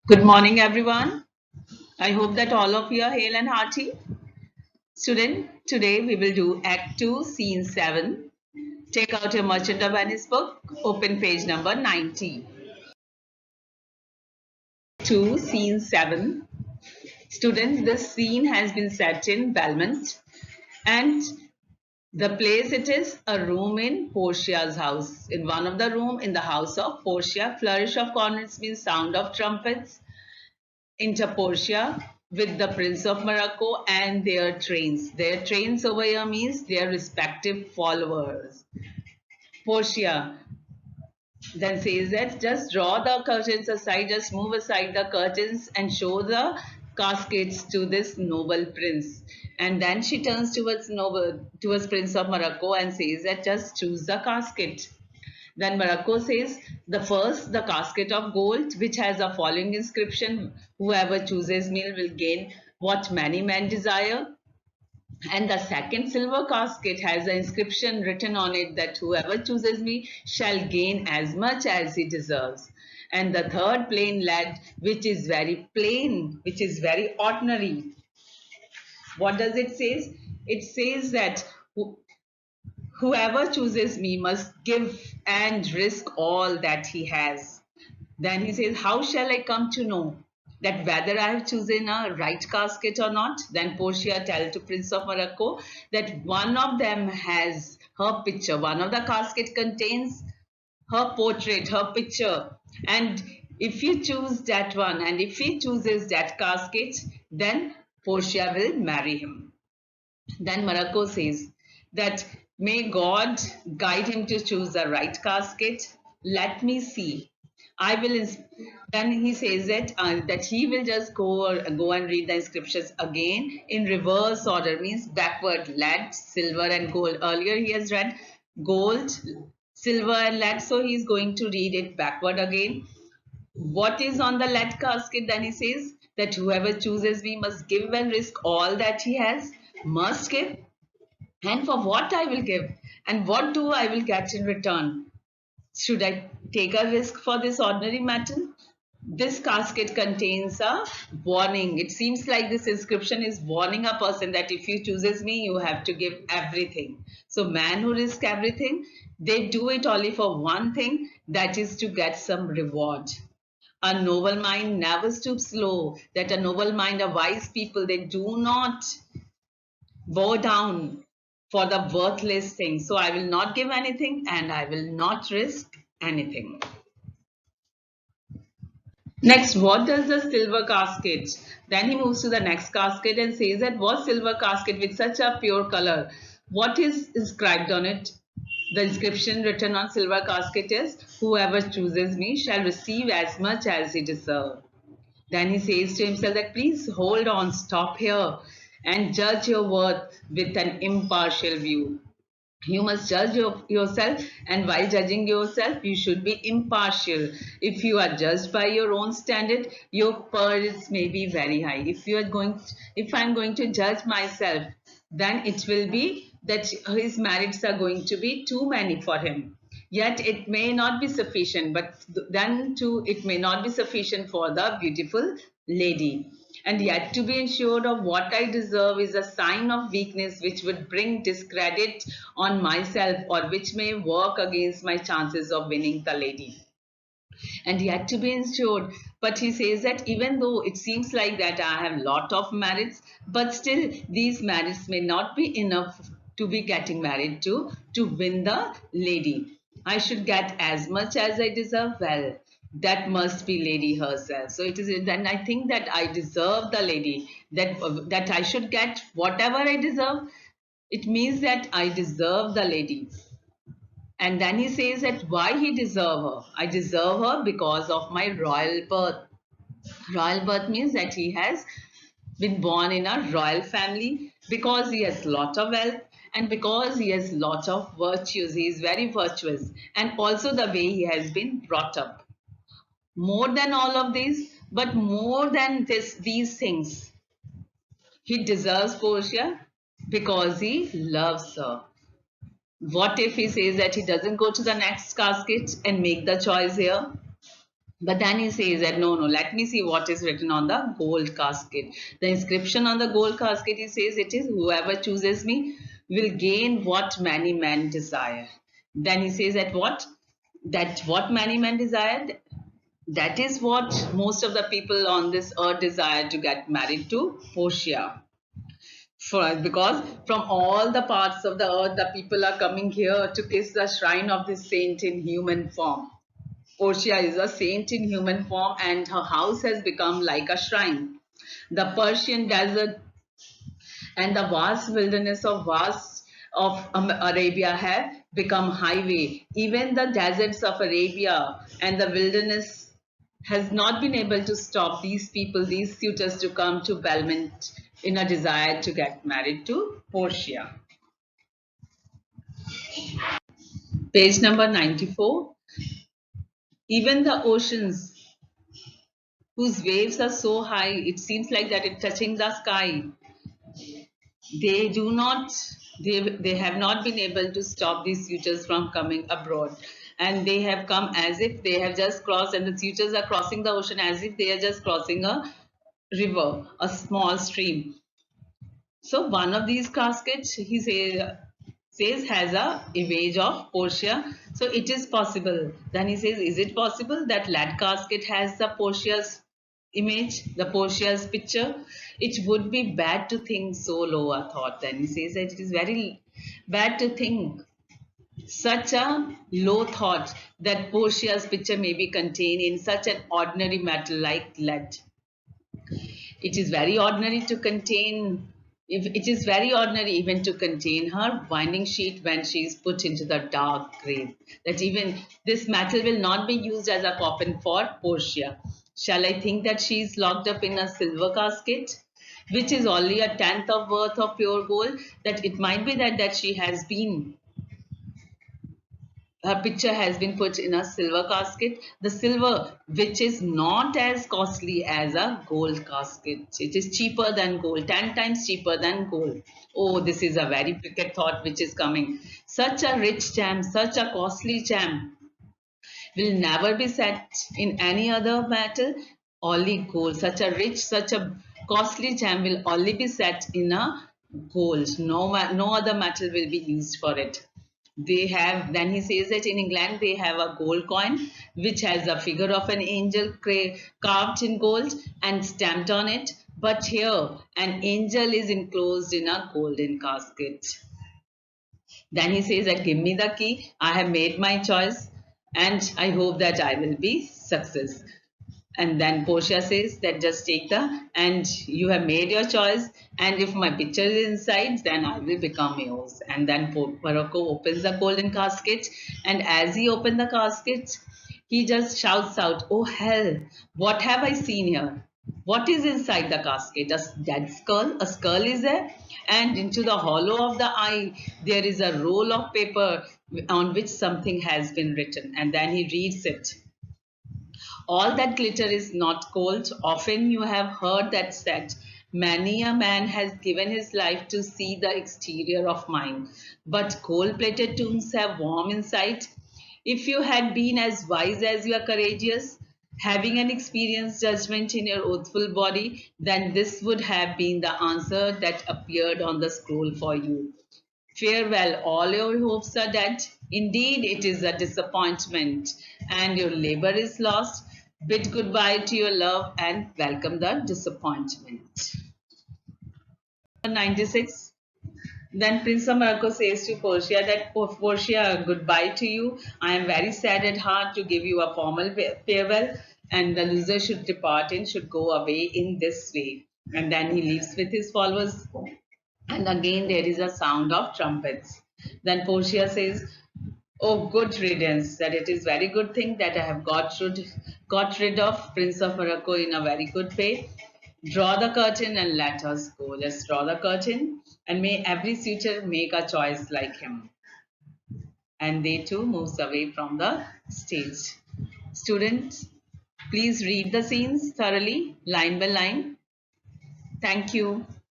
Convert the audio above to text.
Good morning, everyone. I hope that all of you are hale and hearty. Student, today we will do Act 2, Scene 7. Take out your Merchant of Venice book, open page number 90. 2, Scene 7. Students, this scene has been set in Belmont, and the place it is a room in Portia's house. In one of the room in the house of Portia, flourish of cornets means sound of trumpets. Enter Portia with the Prince of Morocco and their trains. Their trains over here means their respective followers. Portia then says that just draw the curtains aside, just move aside the curtains and show the caskets to this noble prince. And then she turns towards Prince of Morocco and says that just choose the casket. Then Morocco says the casket of gold, which has a following inscription: whoever chooses me will gain what many men desire. And the second silver casket has an inscription written on it that whoever chooses me shall gain as much as he deserves. And the third plain lead, which is very plain, which is very ordinary. What does it say? It says that whoever chooses me must give and risk all that he has. Then he says, how shall I come to know that whether I have chosen a right casket or not? Then Portia tells to Prince of Morocco that one of them has her picture. One of the casket contains her portrait, her picture. And if you choose that one, and if he chooses that casket, then Portia will marry him. Then Morocco says that may God guide him to choose the right casket. Let me see. I will. Then he says that he will just go and read the inscriptions again in reverse order, means backward: lead, silver, and gold. Earlier he has read gold, silver, and lead, so he is going to read it backward again. What is on the lead casket? Then he says that whoever chooses me must give and risk all that he has, must give, and for what I will give, and what do I will get in return. Should I take a risk for this ordinary matter? This casket contains a warning. It seems like this inscription is warning a person that if you chooses me, you have to give everything. So man who risk everything, they do it only for one thing, that is to get some reward. A noble mind never stoops low. That a noble mind, a wise people, they do not bow down for the worthless things. So I will not give anything and I will not risk anything. Next, what does the silver casket? Then he moves to the next casket and says that what silver casket with such a pure color? What is inscribed on it? The inscription written on silver casket is, whoever chooses me shall receive as much as he deserves. Then he says to himself that please hold on, stop here and judge your worth with an impartial view. You must judge yourself, and while judging yourself you should be impartial. If you are judged by your own standard, your pearls may be very high. If I'm going to judge myself, then it will be that his merits are going to be too many for him, yet it may not be sufficient, but then too it may not be sufficient for the beautiful lady. And yet to be ensured of what I deserve is a sign of weakness which would bring discredit on myself, or which may work against my chances of winning the lady. And yet to be ensured, but he says that even though it seems like that I have lot of merits, but still these merits may not be enough to be getting married to win the lady. I should get as much as I deserve. Well, that must be lady herself. So it is then I think that I deserve the lady, that I should get whatever I deserve. It means that I deserve the lady. And then he says that why he deserve her. I deserve her because of my royal birth. Royal birth means that he has been born in a royal family, because he has lot of wealth, and because he has lot of virtues. He is very virtuous, and also the way he has been brought up. More than all of these, but more than these things, he deserves Portia because he loves her. What if he says that he doesn't go to the next casket and make the choice here? But then he says that no, no, let me see what is written on the gold casket. The inscription on the gold casket, he says, it is whoever chooses me will gain what many men desire. Then he says that what? That what many men desire, that is what most of the people on this earth desire, to get married to Portia. Because from all the parts of the earth, the people are coming here to kiss the shrine of this saint in human form. Portia is a saint in human form, and her house has become like a shrine. The Persian desert and the vast wilderness of Arabia have become highway. Even the deserts of Arabia and the wilderness has not been able to stop these people, these suitors, to come to Belmont in a desire to get married to Portia. Page number 94. Even the oceans, whose waves are so high, it seems like that it's touching the sky, they do not, they have not been able to stop these suitors from coming abroad. And they have come as if they have just crossed, and the suitors are crossing the ocean as if they are just crossing a river, a small stream. So one of these caskets, says has a image of Portia. So it is possible. Then he says, is it possible that lead casket has the Portia's image, the Portia's picture? It would be bad to think so low a thought. Then he says that it is very bad to think such a low thought that Portia's picture may be contained in such an ordinary metal like lead. It is very ordinary to contain, if it is very ordinary even to contain her winding sheet when she is put into the dark grave, that even this metal will not be used as a coffin for Portia. Shall I think that she is locked up in a silver casket, which is only a tenth of worth of pure gold? That it might be that she has been, her picture has been put in a silver casket. The silver, which is not as costly as a gold casket. It is cheaper than gold, 10 times cheaper than gold. Oh, this is a very wicked thought which is coming. Such a rich gem, such a costly gem will never be set in any other metal, only gold. Such a rich, such a costly gem will only be set in a gold. No other metal will be used for it. They have, then he says that in England they have a gold coin which has a figure of an angel carved in gold and stamped on it. But here an angel is enclosed in a golden casket. Then he says that give me the key. I have made my choice and I hope that I will be success. And then Portia says that just take and you have made your choice, and if my picture is inside, then I will become yours. And then Morocco opens the golden casket, and as he opens the casket, he just shouts out, oh hell, what have I seen here? What is inside the casket? A dead skull? A skull is there? And into the hollow of the eye, there is a roll of paper on which something has been written. And then he reads it. All that glitter is not gold. Often you have heard that said, many a man has given his life to see the exterior of mine, but gold-plated tombs have warm inside. If you had been as wise as you are courageous, having an experienced judgment in your oathful body, then this would have been the answer that appeared on the scroll for you. Farewell, all your hopes are dead. Indeed, it is a disappointment, and your labor is lost. Bid goodbye to your love and welcome the disappointment. 96. Then Prince of Morocco says to Portia that, Portia, goodbye to you. I am very sad at heart to give you a formal farewell, and the loser should depart and should go away in this way. And then he leaves with his followers. And again there is a sound of trumpets. Then Portia says, oh, good riddance, that it is very good thing that I have got rid of Prince of Morocco in a very good way. Draw the curtain and let us go. Let's draw the curtain, and may every suitor make a choice like him. And they too moves away from the stage. Students, please read the scenes thoroughly, line by line. Thank you.